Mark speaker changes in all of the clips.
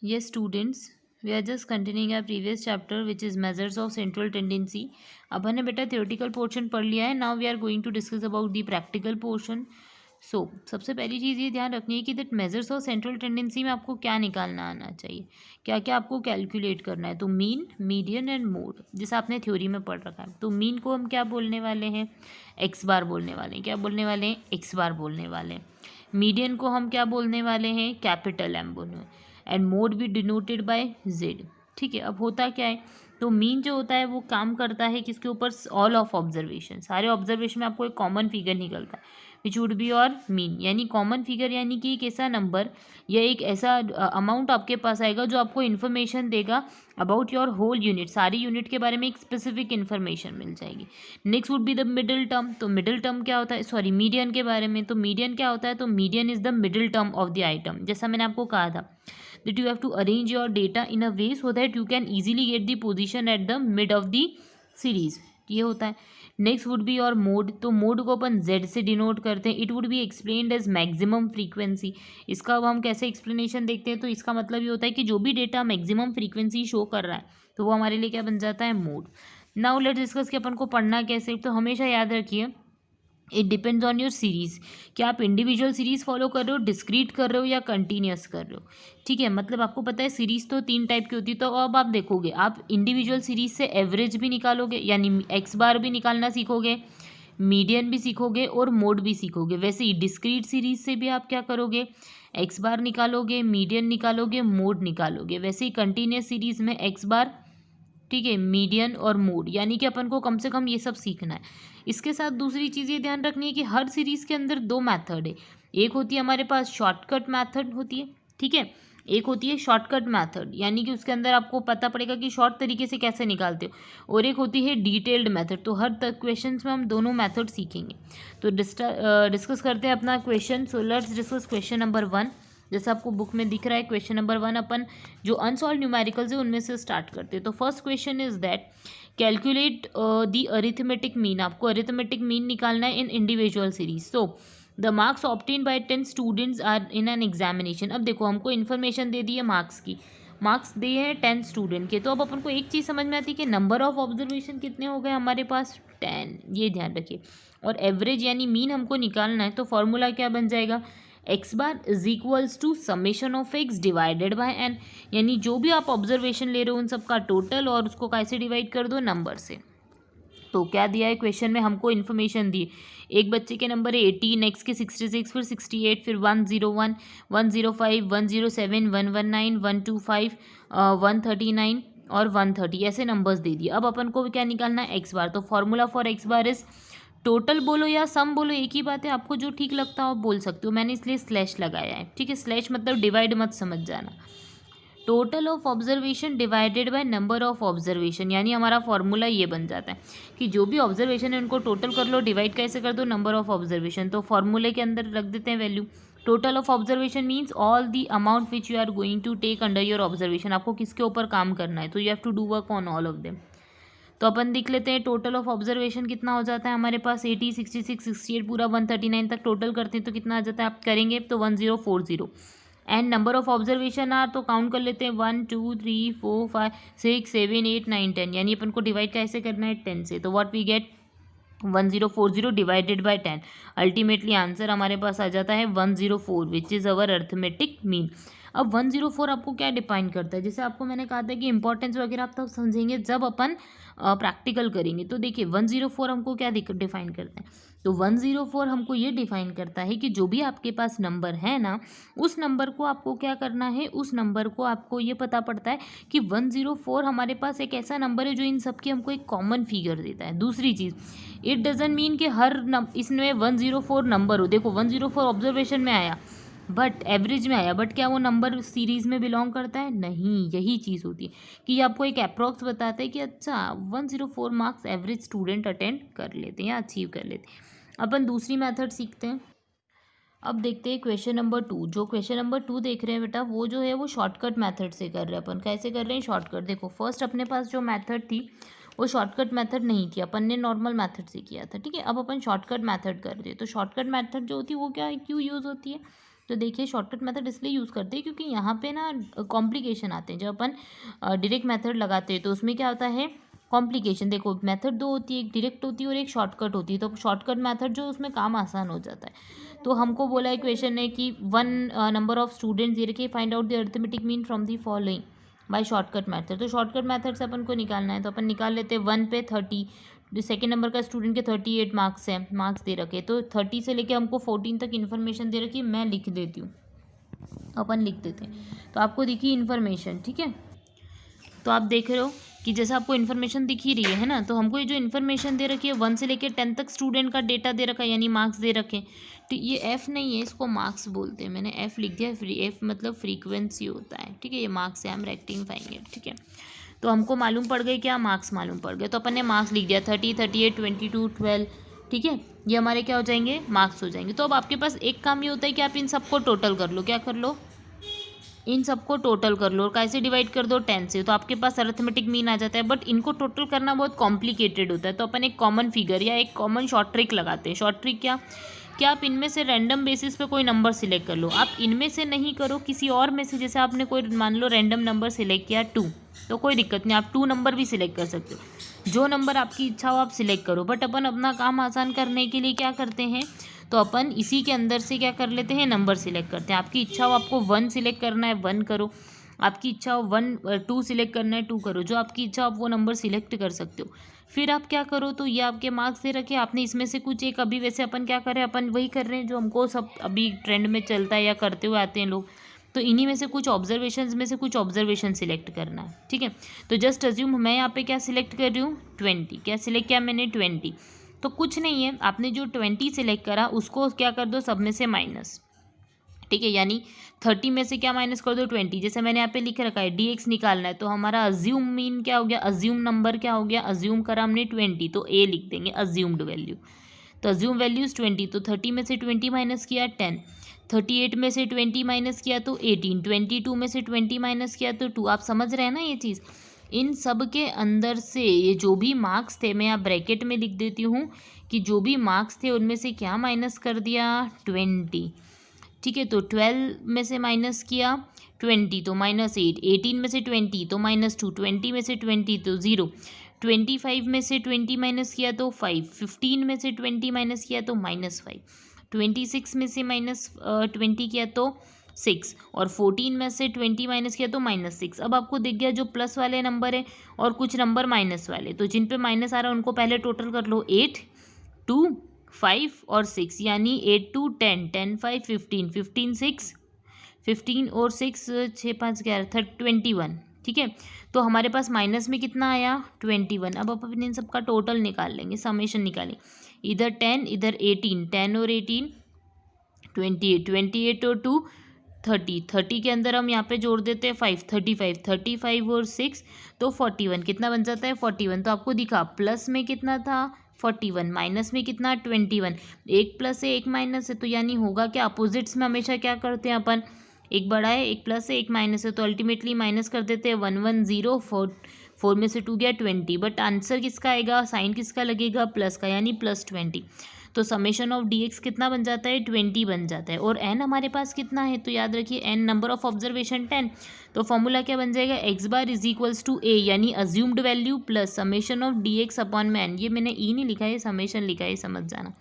Speaker 1: Yes, students, we are just continuing our previous chapter, which is measures of central tendency. अब हमने बेटा theoretical portion पढ़ लिया है. Now we are going to discuss about the practical portion. So सबसे पहली चीज़ ये ध्यान रखनी है कि that measures of central tendency में आपको क्या निकालना आना चाहिए, क्या क्या आपको कैलकुलेट करना है. तो मीन, मीडियन एंड मोड, जैसा आपने थ्योरी में पढ़ रखा है. तो मीन को हम क्या बोलने वाले हैं, एक्स बार बोलने वाले हैं. क्या बोलने वाले हैं, एक्स बार बोलने वाले हैं. मीडियन को हम क्या बोलने वाले हैं, कैपिटल एम बोलने. एंड मोड भी डिनोटेड बाय जेड. ठीक है. अब होता क्या है, तो मीन जो होता है वो काम करता है किसके ऊपर, ऑल ऑफ ऑब्जर्वेशन. सारे ऑब्जर्वेशन में आपको एक कॉमन फिगर निकलता है विच वुड बी और मीन. यानी कॉमन फिगर यानी कि एक ऐसा नंबर या एक ऐसा अमाउंट आपके पास आएगा जो आपको इन्फॉर्मेशन देगा अबाउट योर होल यूनिट. सारी यूनिट के बारे में एक स्पेसिफिक इन्फॉर्मेशन मिल जाएगी. Next would be the middle term. तो मिडिल टर्म क्या होता है, सॉरी मीडियन के बारे में. तो मीडियन क्या होता है, तो median is the middle term of the item. जैसा मैंने आपको कहा था that you have to arrange your data in a way so that you can easily get the position at the mid of the series. ये होता है. Next would be your mode. तो mode को अपन z से denote करते हैं. It would be explained as maximum frequency. इसका अब हम कैसे एक्सप्लेनेशन देखते हैं, तो इसका मतलब ये होता है कि जो भी डेटा मैक्सिमम फ्रीक्वेंसी शो कर रहा है तो वो हमारे लिए क्या बन जाता है, मोड. नाउ लेट्स डिस्कस कि अपन को पढ़ना कैसे. तो हमेशा याद रखिए it depends on your series. क्या आप इंडिविजुअल सीरीज़ फॉलो कर रहे हो, डिस्क्रीट कर रहे हो या कंटिन्यूस कर रहे हो. ठीक है. मतलब आपको पता है सीरीज़ तो 3 टाइप की होती है. तो अब आप देखोगे, आप इंडिविजुअल सीरीज़ से एवरेज भी निकालोगे यानी एक्स बार भी निकालना सीखोगे, मीडियन भी सीखोगे और मोड भी सीखोगे. वैसे ही डिस्क्रीट सीरीज से भी आप क्या करोगे, एक्स बार निकालोगे, मीडियन निकालोगे, मोड निकालोगे. वैसे ही कंटिन्यूस सीरीज में एक्स बार, ठीक है, मीडियन और मोड. यानी कि अपन को कम से कम ये सब सीखना है. इसके साथ दूसरी चीज़ ये ध्यान रखनी है कि हर सीरीज़ के अंदर 2 मेथड है. एक होती है हमारे पास शॉर्टकट मेथड होती है, ठीक है. एक होती है शॉर्टकट मेथड यानी कि उसके अंदर आपको पता पड़ेगा कि शॉर्ट तरीके से कैसे निकालते हो. और एक होती है डिटेल्ड मेथड. तो हर क्वेश्चन में हम दोनों मेथड सीखेंगे. तो डिस्कस करते हैं अपना question. So let's discuss question number 1. जैसे आपको बुक में दिख रहा है क्वेश्चन नंबर 1 अपन जो अनसॉल्व न्यूमेरिकल्स है उनमें से स्टार्ट करते हैं. तो first question is that calculate the arithmetic mean. आपको अरिथमेटिक मीन निकालना है इन इंडिविजुअल सीरीज. तो the marks obtain by 10 students are in an examination. अब देखो हमको इन्फॉर्मेशन दे दी है मार्क्स की, मार्क्स दिए हैं 10 स्टूडेंट के. तो अब अपन को एक चीज़ समझ में आती है कि नंबर ऑफ ऑब्जर्वेशन कितने हो गए हमारे पास, 10. ये ध्यान रखिए. और एवरेज यानी मीन हमको निकालना है. तो फॉर्मूला क्या बन जाएगा, X bar is equals to summation of X divided by N. यानी जो भी आप ऑब्जर्वेशन ले रहे हो उन सबका टोटल और उसको कैसे डिवाइड कर दो, नंबर से. तो क्या दिया है क्वेश्चन में, हमको इन्फॉर्मेशन दी. एक बच्चे के नंबर है 80, नेक्स्ट के 66, फिर 68, फिर 101, 105, 107, 119, 125, 139 और 130 ऐसे नंबर्स दे दिए. अब अपन को क्या निकालना है, एक्स बार. तो formula for x bar is, total बोलो या सम बोलो एक ही बात है, आपको जो ठीक लगता हो आप बोल सकते हो. मैंने इसलिए स्लैश लगाया है, ठीक है. स्लैश मतलब डिवाइड मत समझ जाना. Total of observation divided by number of observation. यानी हमारा फॉर्मूला ये बन जाता है कि जो भी ऑब्जर्वेशन है उनको टोटल कर लो, डिवाइड कैसे कर दो, नंबर ऑफ ऑब्जर्वेशन. तो फॉर्मूले के अंदर रख देते हैं value. Total of observation means all the amount which you are going to take under your observation. आपको किसके ऊपर काम करना है, तो you have to do work on all of them. तो अपन देख लेते हैं टोटल ऑफ ऑब्जर्वेशन कितना हो जाता है हमारे पास. 80, 66, 68 पूरा 139 तक टोटल करते हैं तो कितना आ जाता है, आप करेंगे तो 1040. And number of observation are, तो काउंट कर लेते हैं 1 2 3 4 5 6 7 8 9 10. यानी अपन को डिवाइड कैसे करना है, 10 से. तो what we get 1040 divided by 10. Ultimately answer हमारे पास आ जाता है 104 which is our arithmetic mean. अब 104 आपको क्या डिफाइन करता है, जैसे आपको मैंने कहा था कि इंपॉर्टेंस वगैरह आप तब समझेंगे जब अपन प्रैक्टिकल करेंगे. तो देखिए 104 हमको क्या डिफाइन करता है, तो 104 हमको ये डिफाइन करता है कि जो भी आपके पास नंबर है ना, उस नंबर को आपको क्या करना है, उस नंबर को आपको ये पता पड़ता है कि 104 हमारे पास एक ऐसा नंबर है जो इन सब की हमको एक कॉमन फिगर देता है. दूसरी चीज़, इट डजेंट मीन कि हर इसमें 104 नंबर हो. देखो 104 ऑब्जर्वेशन में आया बट एवरेज में आया, बट क्या वो नंबर सीरीज़ में बिलोंग करता है, नहीं. यही चीज़ होती है कि आपको एक अप्रॉक्स बताता है कि अच्छा 104 मार्क्स एवरेज स्टूडेंट अटेंड कर लेते हैं या अचीव कर लेते हैं. अपन दूसरी मेथड सीखते हैं. अब देखते हैं क्वेश्चन नंबर 2. जो क्वेश्चन नंबर 2 देख रहे हैं बेटा वो जो है वो शॉर्टकट मेथड से कर रहे हैं. अपन कैसे कर रहे हैं, शॉर्टकट. देखो फर्स्ट अपने पास जो मेथड थी वो शॉर्टकट मेथड नहीं थी, अपन ने नॉर्मल मेथड से किया था, ठीक है. अब अपन शॉर्टकट मेथड कर रहे हैं. तो शॉर्टकट मेथड जो होती है वो क्या क्यों यूज़ होती है, तो देखिए शॉर्टकट मेथड इसलिए यूज़ करते हैं क्योंकि यहाँ पे ना कॉम्प्लिकेशन आते हैं। जब अपन डायरेक्ट मेथड लगाते हैं तो उसमें क्या होता है कॉम्प्लिकेशन। देखो मेथड दो होती है, एक डायरेक्ट होती है और एक शॉर्टकट होती है। तो शॉर्टकट मेथड जो उसमें काम आसान हो जाता है। तो हमको बोला है क्वेश्चन है कि वन नंबर ऑफ स्टूडेंट्स ये रखे, find out the arithmetic mean from the following by shortcut method. तो शॉर्टकट मेथड से अपन को निकालना है, तो अपन निकाल लेते हैं 1 पे 30। सेकेंड नंबर का स्टूडेंट के 38 मार्क्स है, मार्क्स दे रखे, तो 30 से लेके हमको 14 तक इन्फॉर्मेशन दे रखी है। मैं लिख देती हूँ, अपन लिख देते हैं। तो आपको दिखी इन्फॉर्मेशन, ठीक है। तो आप देख रहे हो कि जैसे आपको इन्फॉर्मेशन दिख ही रही है ना, तो हमको ये जो इन्फॉर्मेशन दे रखी है 1 से लेकर 10 तक स्टूडेंट का डेटा दे रखा है, यानी मार्क्स दे रखे। तो ये एफ नहीं है, इसको मार्क्स बोलते हैं। मैंने एफ लिख दिया, एफ मतलब फ्रीक्वेंसी होता है, ठीक है। ये मार्क्स है, हम रेक्टिफाइंग है, ठीक है। तो हमको मालूम पड़ गए क्या, मार्क्स मालूम पड़ गए। तो अपन ने मार्क्स लिख दिया 30, 38, 22, 12, ठीक है। ये हमारे क्या हो जाएंगे, मार्क्स हो जाएंगे। तो अब आपके पास एक काम ये होता है कि आप इन सबको टोटल कर लो। क्या कर लो, इन सबको टोटल कर लो और कैसे डिवाइड कर दो 10 से, तो आपके पास अरिथमेटिक मीन आ जाता है। बट इनको टोटल करना बहुत कॉम्प्लिकेटेड होता है। तो अपन एक कॉमन फिगर या एक कॉमन शॉर्ट ट्रिक लगाते हैं। शॉर्ट ट्रिक क्या आप इनमें से रैंडम बेसिस पे कोई नंबर सिलेक्ट कर लो। आप इनमें से नहीं करो, किसी और में से। जैसे आपने कोई मान लो रैंडम नंबर सिलेक्ट किया 2, तो कोई दिक्कत नहीं, आप 2 नंबर भी सिलेक्ट कर सकते हो। जो नंबर आपकी इच्छा हो आप सिलेक्ट करो। बट अपन अपना काम आसान करने के लिए क्या करते हैं, तो अपन इसी के अंदर से क्या कर लेते हैं, नंबर सिलेक्ट करते हैं। आपकी इच्छा हो आपको 1 सिलेक्ट करना है 1 करो, आपकी इच्छा हो 2 सिलेक्ट करना है 2 करो, जो आपकी इच्छा हो आप वो नंबर सिलेक्ट कर सकते हो। फिर आप क्या करो, तो ये आपके मार्क्स दे रखे, आपने इसमें से कुछ एक, अभी वैसे अपन क्या कर रहे हैं, अपन वही कर रहे हैं जो हमको सब अभी ट्रेंड में चलता है या करते हुए आते हैं लोग। तो इन्हीं में से कुछ ऑब्जर्वेशंस में से कुछ ऑब्जर्वेशन सिलेक्ट करना है, ठीक है। तो जस्ट अज्यूम मैं यहाँ पे क्या सिलेक्ट कर रही हूँ, 20। क्या सिलेक्ट किया मैंने, 20। तो कुछ नहीं है, आपने जो 20 सिलेक्ट करा उसको क्या कर दो, सब में से माइनस, ठीक है। यानी 30 में से क्या माइनस कर दो, 20। जैसे मैंने यहाँ पे लिख रखा है dx निकालना है, तो हमारा अज्यूम मीन क्या हो गया, अज्यूम नंबर क्या हो गया, अज्यूम करा हमने 20, तो a लिख देंगे अज्यूम्ड वैल्यू। तो अज्यूम वैल्यूज 20, तो 30 में से 20 माइनस किया 10, 38 में से 20 माइनस किया तो 18, 22 में से 20 माइनस किया तो 2। आप समझ रहे हैं ना ये चीज़। इन सब के अंदर से ये जो भी मार्क्स थे, मैं यहाँ ब्रैकेट में लिख देती हूँ कि जो भी मार्क्स थे उनमें से क्या माइनस कर दिया, 20, ठीक है। तो 12 में से माइनस किया 20 तो -8, 18 में से 20 तो -2, 20 में से 20 तो 0, 25 में से 20 माइनस किया तो 5, 15 में से 20 माइनस किया तो -5, 26 में से -20 किया तो 6, और 14 में से 20 माइनस किया तो -6। अब आपको दिख गया जो प्लस वाले नंबर है और कुछ नंबर माइनस वाले, तो जिन पे माइनस आ रहा है उनको पहले टोटल कर लो। 8, 2, 5 और 6, यानी 8 2 10, 10 5 15, 15 6, 15 और 6 6 5 11 21, ठीक है। तो हमारे पास माइनस में कितना आया, 21। अब अपन इन सबका टोटल निकाल लेंगे, समेशन निकालें। इधर 10 इधर 18, 10 और 18 28, 28 और 2 30, 30 के अंदर हम यहाँ पे जोड़ देते हैं 5, 35, 35 और 6 तो 41, कितना बन जाता है 41। तो आपको दिखा प्लस में कितना था 41, माइनस में कितना 21, एक प्लस है एक माइनस है, तो यानी होगा क्या, अपोजिट्स में हमेशा क्या करते हैं अपन, एक बड़ा है एक प्लस है एक माइनस है, तो अल्टीमेटली माइनस कर देते हैं। 1 1 0 4, 4 में से 2 गया 20, बट आंसर किसका आएगा, साइन किसका लगेगा, प्लस का, यानी +20। तो समेशन ऑफ dx कितना बन जाता है, 20 बन जाता है। और n हमारे पास कितना है, तो याद रखिए n नंबर ऑफ ऑब्जर्वेशन 10, तो फॉर्मूला क्या बन जाएगा, x bar is equals to a, यानी assumed value plus summation of dx upon में n। ये मैंने ई नहीं लिखा है, समेशन लिखा है, समझ जाना।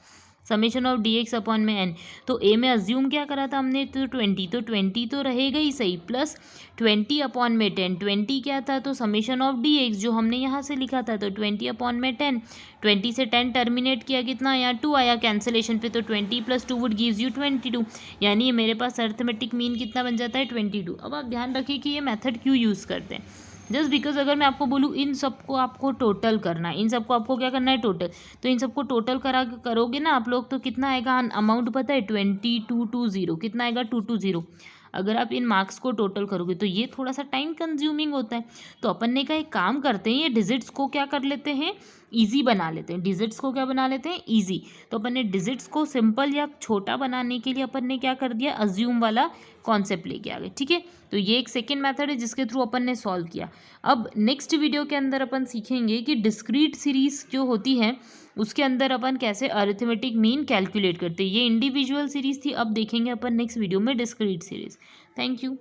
Speaker 1: समेशन ऑफ dx अपॉन में n, तो a में अज्यूम क्या करा था हमने, तो 20, तो 20 तो रहेगा ही सही, प्लस 20 अपॉन में 10, 20 क्या था, तो समेशन ऑफ dx जो हमने यहाँ से लिखा था, तो 20 अपॉन में 10, 20 से 10 टर्मिनेट किया, कितना आया 2 आया कैंसिलेशन पे, तो 20 + 2 वुड गिव्स यू 22, यानी ये मेरे पास अर्थमेटिक मीन कितना बन जाता है 22। अब आप ध्यान रखिए कि ये मेथड क्यों यूज़ करते हैं, जस्ट बिकॉज अगर मैं आपको बोलूँ इन सबको आपको टोटल करना है, इन सबको आपको क्या करना है टोटल, तो इन सबको टोटल करोगे ना आप लोग, तो कितना आएगा अमाउंट पता है 2220, कितना आएगा 220। अगर आप इन मार्क्स को टोटल करोगे तो ये थोड़ा सा टाइम कंज्यूमिंग होता है। तो अपन ने कहा एक काम करते हैं, ये डिजिट्स को क्या कर लेते हैं, ईजी बना लेते हैं, डिजिट्स को क्या बना लेते हैं, ईजी। तो अपन ने डिजिट्स को सिंपल या छोटा बनाने के लिए अपन ने क्या कर दिया, अज्यूम वाला कॉन्सेप्ट लेके आ गए, ठीक है। तो ये एक सेकेंड मेथड है जिसके थ्रू अपन ने सॉल्व किया। अब नेक्स्ट वीडियो के अंदर अपन सीखेंगे कि डिस्क्रीट सीरीज जो होती है उसके अंदर अपन कैसे अरिथमेटिक मीन कैलकुलेट करते हैं। ये इंडिविजुअल सीरीज थी, अब देखेंगे अपन नेक्स्ट वीडियो में डिस्क्रीट सीरीज। Thank you.